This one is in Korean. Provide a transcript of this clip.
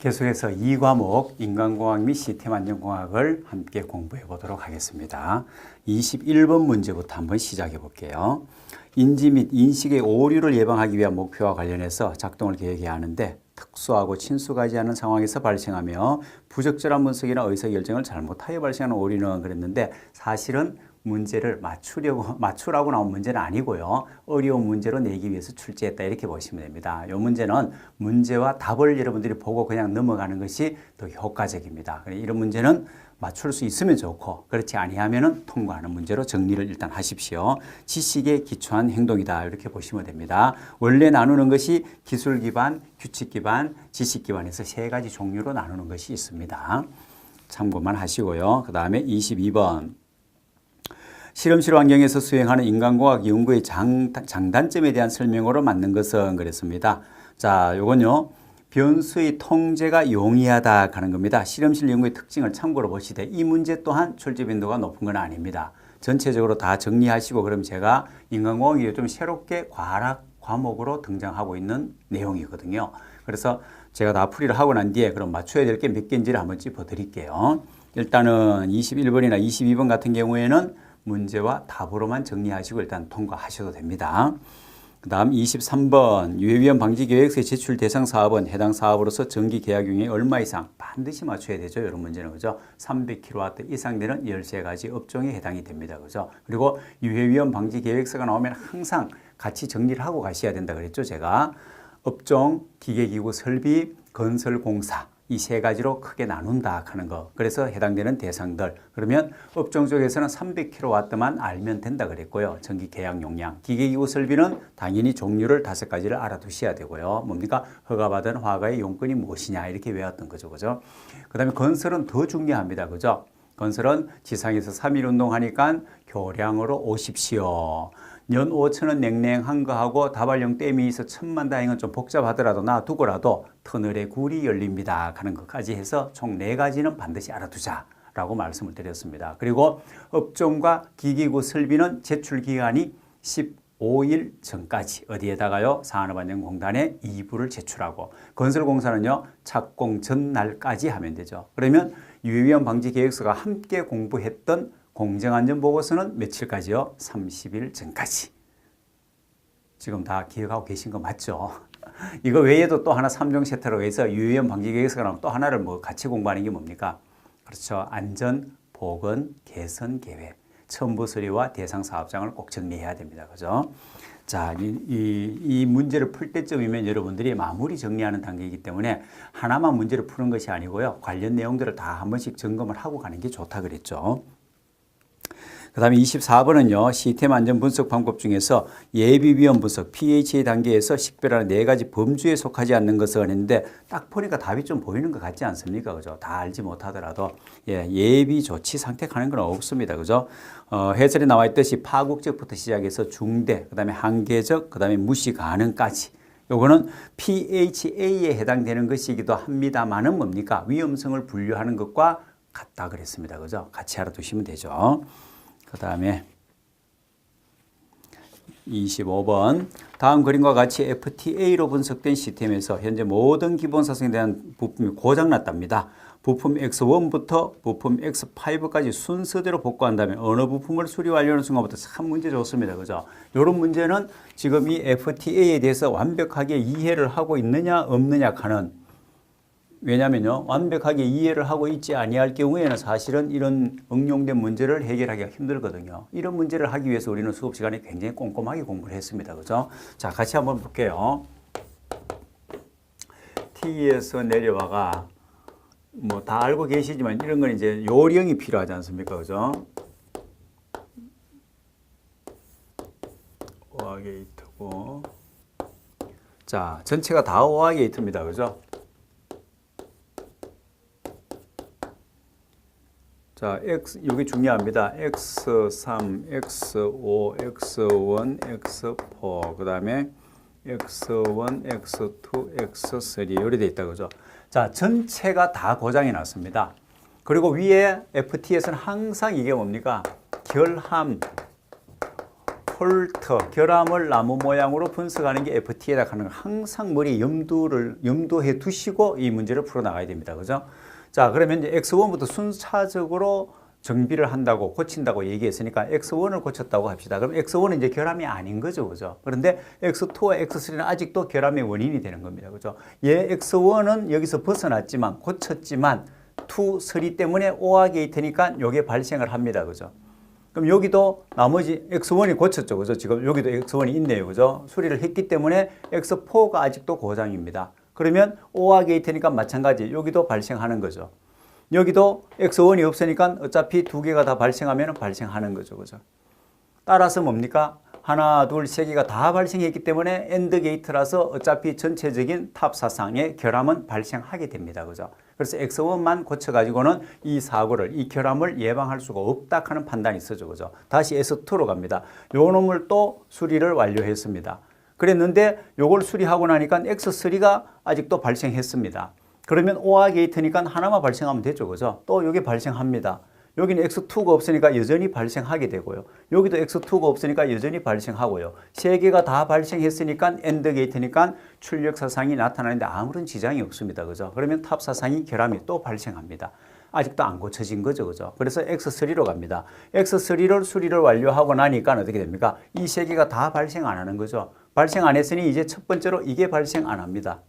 계속해서 2과목 인간공학 및 시스템 안전공학을 함께 공부해 보도록 하겠습니다. 21번 문제부터 한번 시작해 볼게요. 인지 및 인식의 오류를 예방하기 위한 목표와 관련해서 작동을 계획해야 하는데 특수하고 친숙하지 않은 상황에서 발생하며 부적절한 분석이나 의사결정을 잘못하여 발생하는 오류는 그랬는데 사실은 문제를 맞추라고 나온 문제는 아니고요. 어려운 문제로 내기 위해서 출제했다 이렇게 보시면 됩니다. 이 문제는 문제와 답을 여러분들이 보고 그냥 넘어가는 것이 더 효과적입니다. 이런 문제는 맞출 수 있으면 좋고 그렇지 아니하면 통과하는 문제로 정리를 일단 하십시오. 지식에 기초한 행동이다 이렇게 보시면 됩니다. 원래 나누는 것이 기술 기반, 규칙 기반, 지식 기반에서 세 가지 종류로 나누는 것이 있습니다. 참고만 하시고요. 그 다음에 22번 실험실 환경에서 수행하는 인간공학 연구의 장단점에 대한 설명으로 맞는 것은 그랬습니다. 자, 요건요. 변수의 통제가 용이하다 하는 겁니다. 실험실 연구의 특징을 참고로 보시되 이 문제 또한 출제 빈도가 높은 건 아닙니다. 전체적으로 다 정리하시고 그럼 제가 인간공학이 좀 새롭게 과목으로 등장하고 있는 내용이거든요. 그래서 제가 다 풀이를 하고 난 뒤에 그럼 맞춰야 될 게 몇 개인지를 한번 짚어 드릴게요. 일단은 21번이나 22번 같은 경우에는 문제와 답으로만 정리하시고 일단 통과하셔도 됩니다. 그 다음 23번 유해위험 방지 계획서의 제출 대상 사업은 해당 사업으로서 정기 계약용이 얼마 이상 반드시 맞춰야 되죠. 이런 문제는 그죠. 300kW 이상 되는 13가지 업종에 해당이 됩니다. 그죠. 그리고 유해위험 방지 계획서가 나오면 항상 같이 정리를 하고 가셔야 된다 그랬죠. 제가 업종, 기계기구 설비, 건설공사 이 세 가지로 크게 나눈다 하는 거. 그래서 해당되는 대상들. 그러면 업종 쪽에서는 300kW만 알면 된다 그랬고요. 전기 계약 용량. 기계기구 설비는 당연히 종류를 5가지를 알아두셔야 되고요. 뭡니까? 허가받은 화가의 용건이 무엇이냐 이렇게 외웠던 거죠. 그죠? 그 다음에 건설은 더 중요합니다. 그죠? 건설은 지상에서 3일 운동하니까 교량으로 오십시오. 연 5천원 냉랭한 거하고 다발용 댐이 있어 천만 다행은 좀 복잡하더라도 놔두고라도 터널에 굴이 열립니다 하는 것까지 해서 총 4가지는 반드시 알아두자 라고 말씀을 드렸습니다. 그리고 업종과 기기구 설비는 제출 기간이 15일 전까지 어디에다가요? 산업안전공단에 2부를 제출하고 건설공사는요 착공 전날까지 하면 되죠. 그러면 유해위험 방지 계획서가 함께 공부했던 공정안전보고서는 며칠까지요? 30일 전까지. 지금 다 기억하고 계신 거 맞죠? 이거 외에도 또 하나 3종 세트라고 해서 유해위험 방지 계획서가 나오면 또 하나를 뭐 같이 공부하는 게 뭡니까? 그렇죠. 안전, 보건, 개선 계획. 첨부 서류와 대상 사업장을 꼭 정리해야 됩니다. 그죠? 자, 이 문제를 풀 때쯤이면 여러분들이 마무리 정리하는 단계이기 때문에 하나만 문제를 푸는 것이 아니고요. 관련 내용들을 다 한 번씩 점검을 하고 가는 게 좋다 그랬죠. 그 다음에 24번은요. 시스템 안전 분석 방법 중에서 예비 위험 분석 PHA 단계에서 식별하는 4가지 범주에 속하지 않는 것을 했는데 딱 보니까 답이 좀 보이는 것 같지 않습니까? 그죠? 다 알지 못하더라도 예비 조치 선택하는 건 없습니다. 그죠? 해설에 나와 있듯이 파국적부터 시작해서 중대, 그 다음에 한계적, 그 다음에 무시 가능까지. 요거는 PHA에 해당되는 것이기도 합니다만은 뭡니까? 위험성을 분류하는 것과 같다 그랬습니다. 그죠? 같이 알아두시면 되죠. 그 다음에 25번 다음 그림과 같이 FTA로 분석된 시스템에서 현재 모든 기본사성에 대한 부품이 고장났답니다. 부품 X1부터 부품 X5까지 순서대로 복구한다면 어느 부품을 수리 완료하는 순간부터 참 문제 좋습니다. 그죠? 이런 문제는 지금 이 FTA에 대해서 완벽하게 이해를 하고 있느냐 없느냐 하는 왜냐면요. 완벽하게 이해를 하고 있지 아니할 경우에는 사실은 이런 응용된 문제를 해결하기가 힘들거든요. 이런 문제를 하기 위해서 우리는 수업 시간에 굉장히 꼼꼼하게 공부를 했습니다. 그죠? 자, 같이 한번 볼게요. T에서 내려와가 뭐 다 알고 계시지만 이런 건 이제 요령이 필요하지 않습니까? 그죠? 오화 게이트고. 자, 전체가 다 오화 게이트입니다. 그죠? 자, X, 여기 중요합니다. X3, X5, X1, X4, 그 다음에 X1, X2, X3 이렇게 돼 있다. 그죠? 자, 전체가 다 고장이 났습니다. 그리고 위에 FT에서는 항상 이게 뭡니까? 결함, 폴터, 결함을 나무 모양으로 분석하는 게 FT에다 하는 거 항상 머리에 염두해 두시고 이 문제를 풀어나가야 됩니다. 그죠? 자, 그러면 이제 X1부터 순차적으로 정비를 한다고 고친다고 얘기했으니까 X1을 고쳤다고 합시다. 그럼 X1은 이제 결함이 아닌 거죠. 그죠? 그런데 X2와 X3는 아직도 결함의 원인이 되는 겁니다. 그죠? 얘 X1은 여기서 벗어났지만 고쳤지만 2, 3 때문에 오화 게이트니까 요게 발생을 합니다. 그죠? 그럼 여기도 나머지 X1이 고쳤죠. 그죠? 지금 여기도 X1이 있네요. 그죠? 수리를 했기 때문에 X4가 아직도 고장입니다. 그러면 오화 게이트니까 마찬가지 여기도 발생하는 거죠. 여기도 X1이 없으니까 어차피 두 개가 다 발생하면 발생하는 거죠. 그죠? 따라서 뭡니까? 하나, 둘, 세 개가 다 발생했기 때문에 엔드 게이트라서 어차피 전체적인 탑사상의 결함은 발생하게 됩니다. 그죠? 그래서 X1만 고쳐가지고는 이 사고를, 이 결함을 예방할 수가 없다 하는 판단이 있어죠. 그죠? 다시 S2로 갑니다. 요 놈을 또 수리를 완료했습니다. 그랬는데 요걸 수리하고 나니까 X3가 아직도 발생했습니다. 그러면 오화 게이트니까 하나만 발생하면 되죠. 그죠? 또 여기 발생합니다. 여기는 X2가 없으니까 여전히 발생하게 되고요. 여기도 X2가 없으니까 여전히 발생하고요. 세 개가 다 발생했으니까 엔드 게이트니까 출력 사상이 나타나는데 아무런 지장이 없습니다. 그죠? 그러면 탑 사상이 결함이 또 발생합니다. 아직도 안 고쳐진 거죠. 그죠? 그래서 X3로 갑니다. X3를 수리를 완료하고 나니까 어떻게 됩니까? 이 세 개가 다 발생 안 하는 거죠. 발생 안 했으니 이제 첫 번째로 이게 발생 안 합니다.